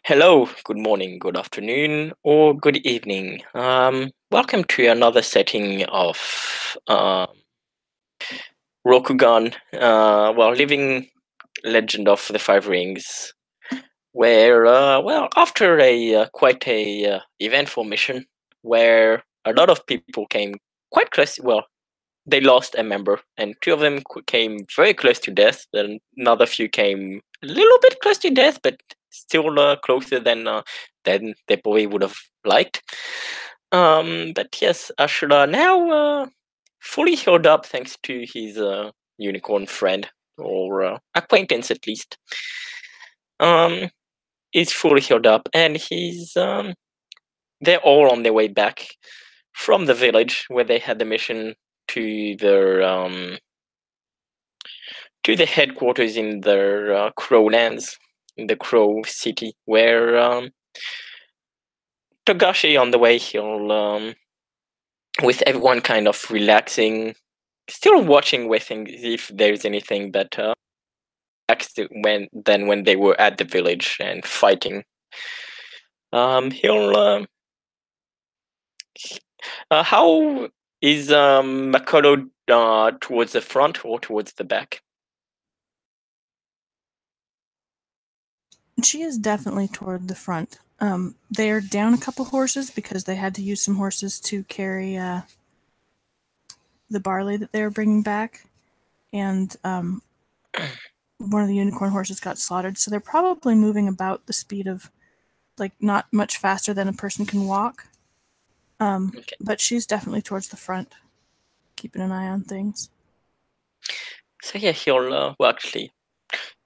Hello, good morning, good afternoon, or good evening. Welcome to another setting of Rokugan, Living Legend of the Five Rings, where, after a quite a eventful mission, where a lot of people came quite close. Well, they lost a member, and two of them came very close to death. Then another few came a little bit close to death, but still closer than they probably would have liked. But yes, Ashura now fully healed up thanks to his unicorn friend or acquaintance at least. Is fully healed up, and they're all on their way back from the village where they had the mission to their to the headquarters in the Crow Lands, in the Crow City, where Togashi on the way he'll with everyone kind of relaxing, still watching waiting if there's anything better when they were at the village and fighting. He'll how is Makoto towards the front or towards the back? She is definitely toward the front. They're down a couple horses because they had to use some horses to carry the barley that they were bringing back, and one of the unicorn horses got slaughtered. So they're probably moving about the speed of, like, not much faster than a person can walk. Okay. But she's definitely towards the front, keeping an eye on things. So yeah, he'll actually.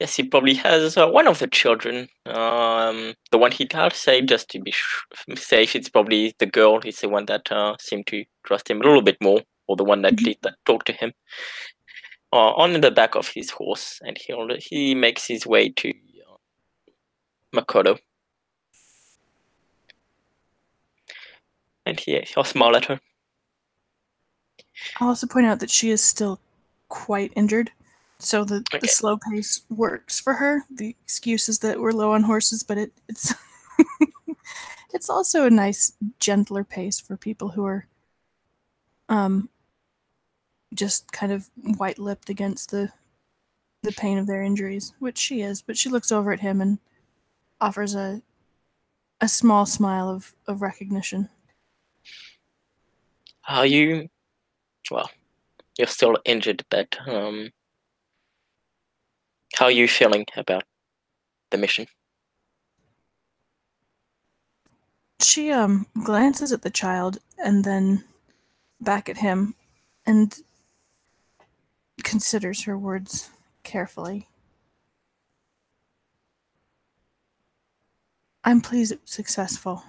Yes, he probably has one of the children. The one he does say, just to be safe, it's probably the girl. He's the one that seemed to trust him a little bit more, or the one that that talked to him. On the back of his horse, and he makes his way to Makoto, and he'll smile at her. I'll also point out that she is still quite injured, so the Okay. slow pace works for her. The excuse is that we're low on horses, but it's it's also a nice, gentler pace for people who are just kind of white-lipped against the pain of their injuries, which she is. But she looks over at him and offers a small smile of recognition. Are you? Well, you're still injured, but how are you feeling about the mission? She glances at the child and then back at him and considers her words carefully. I'm pleased it was successful.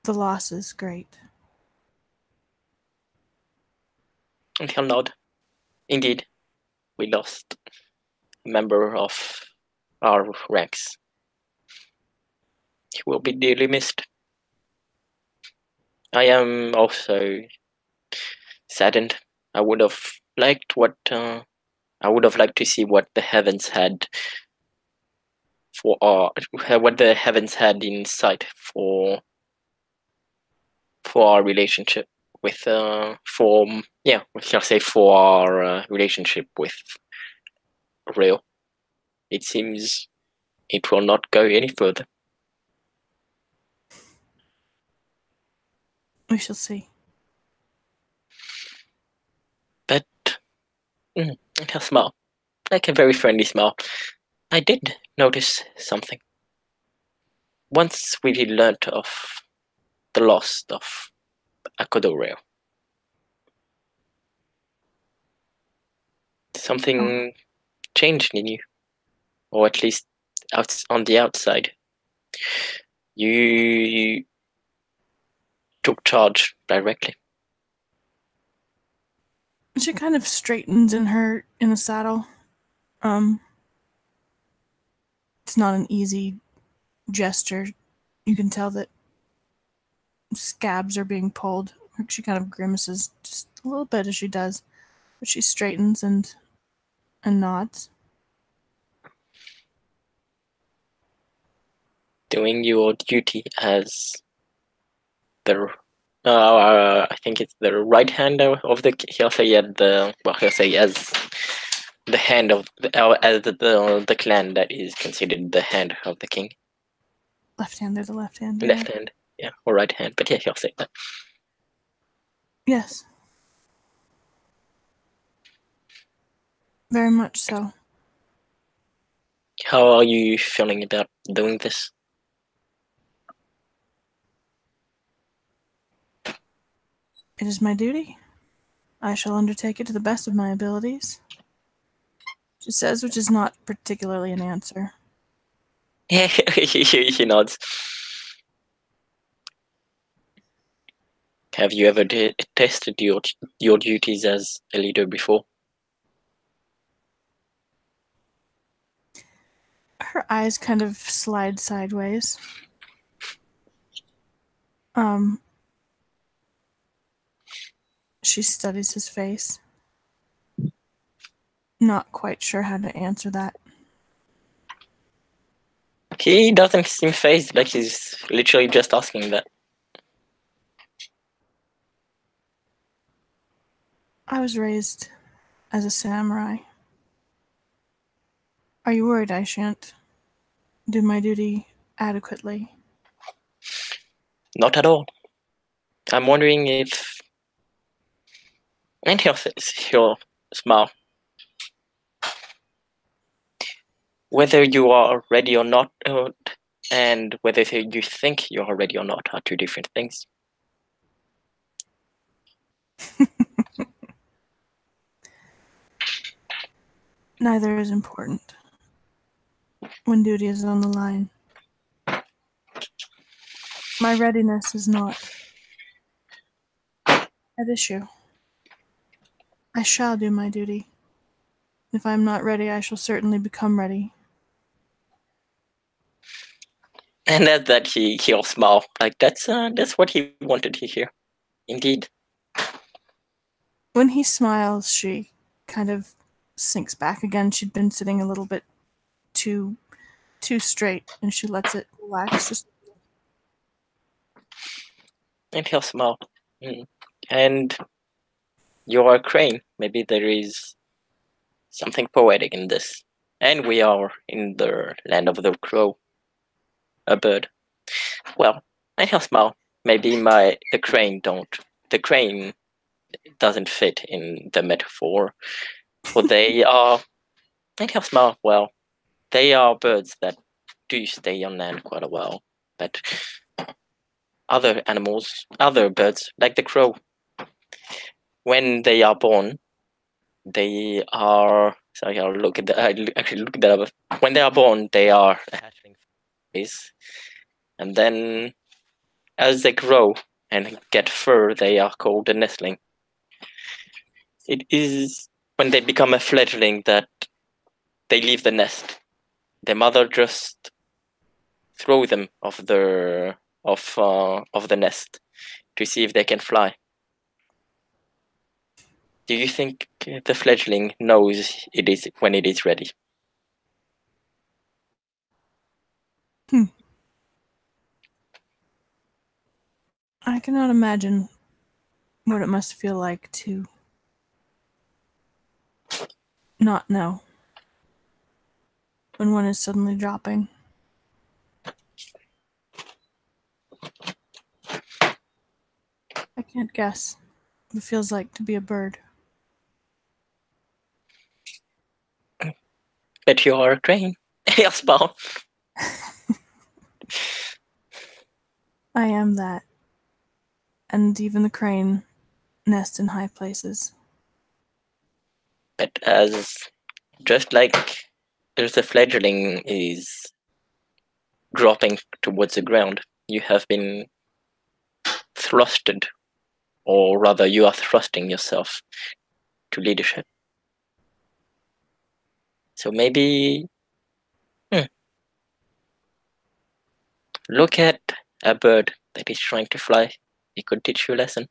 The loss is great. And he'll nod. Indeed, we lost a member of our ranks. He will be dearly missed. I am also saddened. I would have liked I would have liked to see what the heavens had for what the heavens had in sight for our relationship with for our relationship with Real. It seems it will not go any further. We shall see. But a smile, like a very friendly smile. I did notice something. Once we learnt of the loss of Akodoreo, something changed in you, or at least out on the outside. You took charge directly. She kind of straightens in the saddle. It's not an easy gesture. You can tell that scabs are being pulled. She kind of grimaces just a little bit as she does, but she straightens and nods. doing your duty as the I think it's the right hand of the. He'll say he'll say as the hand of as the clan that is considered the hand of the king. Left hand, they're the left hand. Yeah. Left hand, yeah, or right hand, but yeah, he'll say that. Yes. Very much so. How are you feeling about doing this? It is my duty. I shall undertake it to the best of my abilities. She says, which is not particularly an answer. Yeah, he nods. Have you ever tested your duties as a leader before? Her eyes kind of slide sideways. She studies his face. Not quite sure how to answer that. He doesn't seem phased, like he's literally just asking that. I was raised as a samurai. Are you worried I shan't do my duty adequately? Not at all. I'm wondering if... And he'll smile. Whether you are ready or not, and whether you think you are ready or not are two different things. Neither is important when duty is on the line. My readiness is not at issue. I shall do my duty. If I am not ready, I shall certainly become ready. And at that, he'll smile. Like, that's what he wanted to hear. Indeed. When he smiles, she kind of sinks back again. She'd been sitting a little bit too straight, and she lets it relax. Just And he'll smile. And you're a crane. Maybe there is something poetic in this. And we are in the land of the crow. A bird. Well, and he'll smile. Maybe the crane doesn't fit in the metaphor. For they are, and he'll smile. Well, they are birds that do stay on land quite a while. But other animals, other birds, like the crow, when they are born, they are. Sorry, I'll look at actually look that up. When they are born, they are a hatchling phase, and then as they grow and get fur, they are called a nestling. It is when they become a fledgling that they leave the nest. Their mother just throw them off the nest to see if they can fly. Do you think the fledgling knows it is when it is ready? I cannot imagine what it must feel like to not know when one is suddenly dropping. I can't guess what it feels like to be a bird. Bet you are a crane. Yes, Paul. I am that. And even the crane nest in high places. But just like as the fledgling is dropping towards the ground, you have been thrusted, or rather you are thrusting yourself to leadership. So maybe look at a bird that is trying to fly. It could teach you a lesson.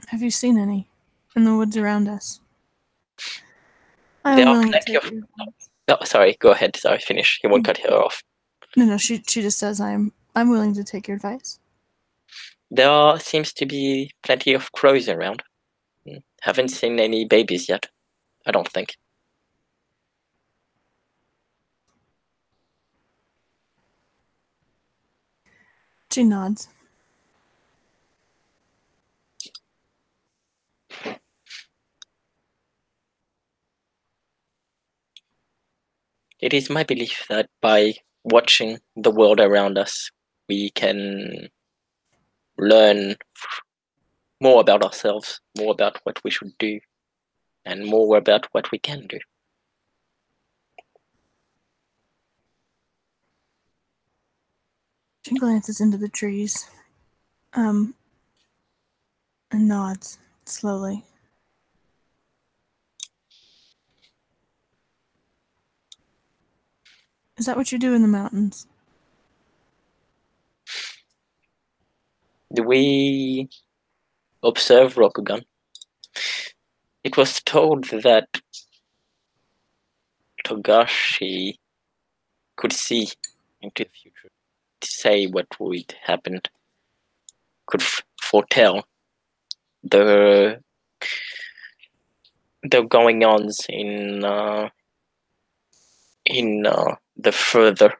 Have you seen any in the woods around us? I am willing to take you. No, sorry, go ahead. Sorry, finish. He won't cut her off. No, she just says I'm willing to take your advice. There seems to be plenty of crows around. Haven't seen any babies yet, I don't think. She nods. It is my belief that by watching the world around us, we can learn more about ourselves, more about what we should do, and more about what we can do. She glances into the trees, and nods slowly. Is that what you do in the mountains? We observe Rokugan. It was told that Togashi could see into the future, to say what would happen, could foretell the going-ons in the further.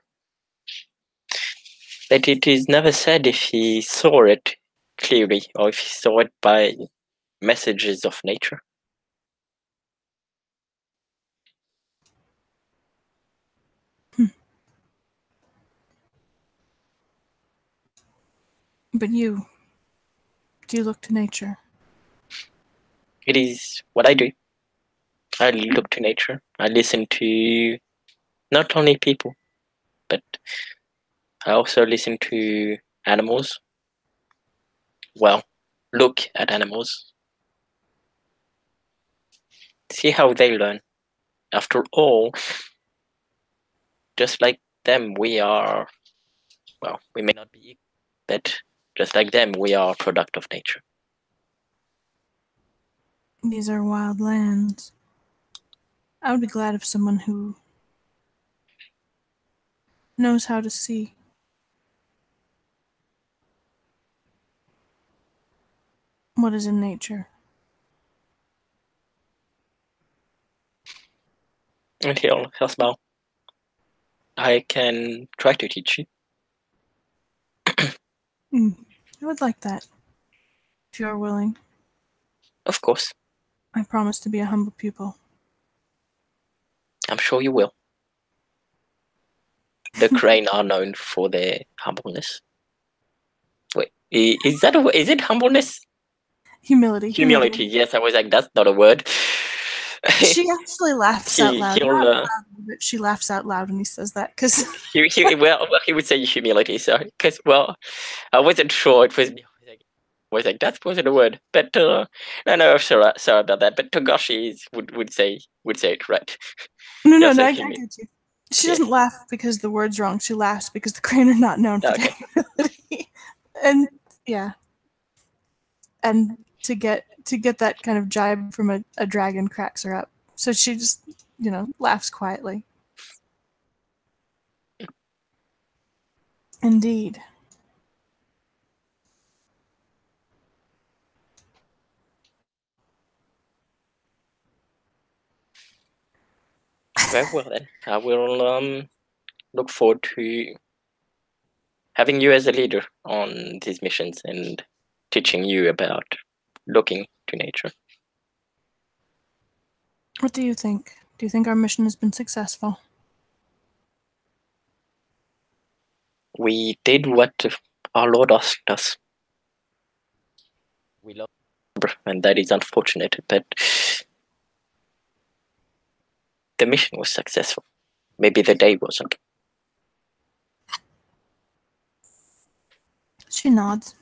But it is never said if he saw it clearly or if he saw it by messages of nature. But do you look to nature? It is what I do. I look to nature. I listen to not only people, but I also listen to animals. Well, look at animals. See how they learn. After all, just like them, we are, well, we may not be equal, but just like them, we are a product of nature. These are wild lands. I would be glad of someone who knows how to see. What is in nature? And he'll smile. I can try to teach you. I would like that. If you are willing. Of course. I promise to be a humble pupil. I'm sure you will. The Crane are known for their humbleness. Wait, is it humbleness? Humility. Humility. Yes, I was like, that's not a word. She actually laughs out loud. Not loudly, but she laughs out loud when he says that because he would say humility. Sorry, because I wasn't sure it was. I was like, that wasn't a word. But no, sorry about that. But Togashi would say it right. no, I get you. She doesn't laugh because the word's wrong. She laughs because the Crane are not known for their humility. And yeah, and to get that kind of jibe from a dragon cracks her up. So she just laughs quietly. Indeed. Very well then. I will look forward to having you as a leader on these missions and teaching you about looking to nature. What do you think? Do you think our mission has been successful? We did what our Lord asked us. We love, and that is unfortunate, but the mission was successful. Maybe the day wasn't. She nods.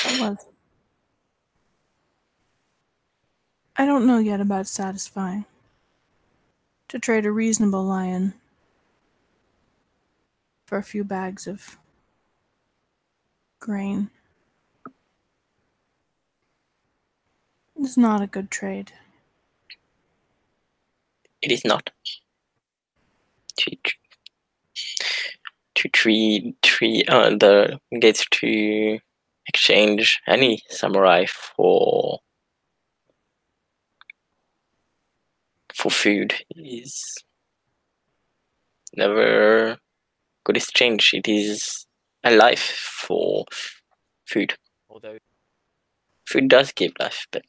It was. I don't know yet about satisfying. To trade a reasonable lion for a few bags of grain is not a good trade. It is not. The gets to exchange any samurai for food is never good exchange. It is a life for food. Although food does give life, but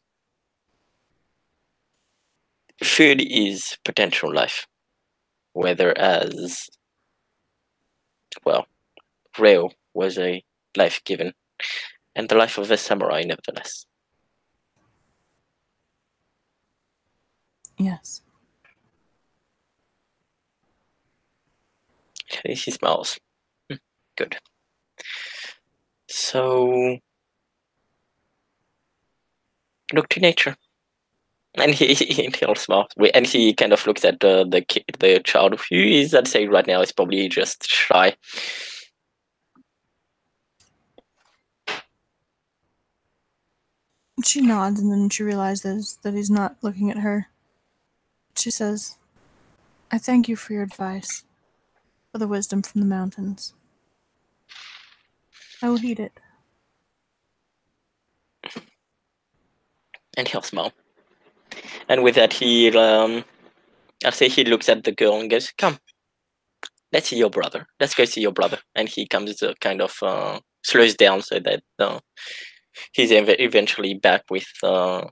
food is potential life. Whether as well, Reo was a life given, and the life of a samurai, nevertheless. Yes. He smiles. Good. So, look to nature. And he'll smile. And he kind of looks at the child, who is, I'd say right now, is probably just shy. She nods, and then she realizes that he's not looking at her. She says, I thank you for your advice, for the wisdom from the mountains. I will heed it. And he'll smile. And with that, I'll say he looks at the girl and goes, come, let's see your brother. Let's go see your brother. And he comes kind of slows down so that he's eventually back with the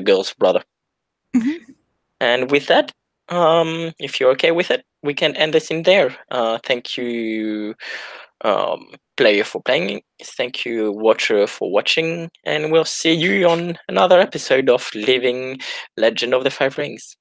girl's brother. Mm-hmm. And with that, if you're okay with it, we can end this in there. Thank you, player, for playing. Thank you, watcher, for watching. And we'll see you on another episode of Living Legend of the Five Rings.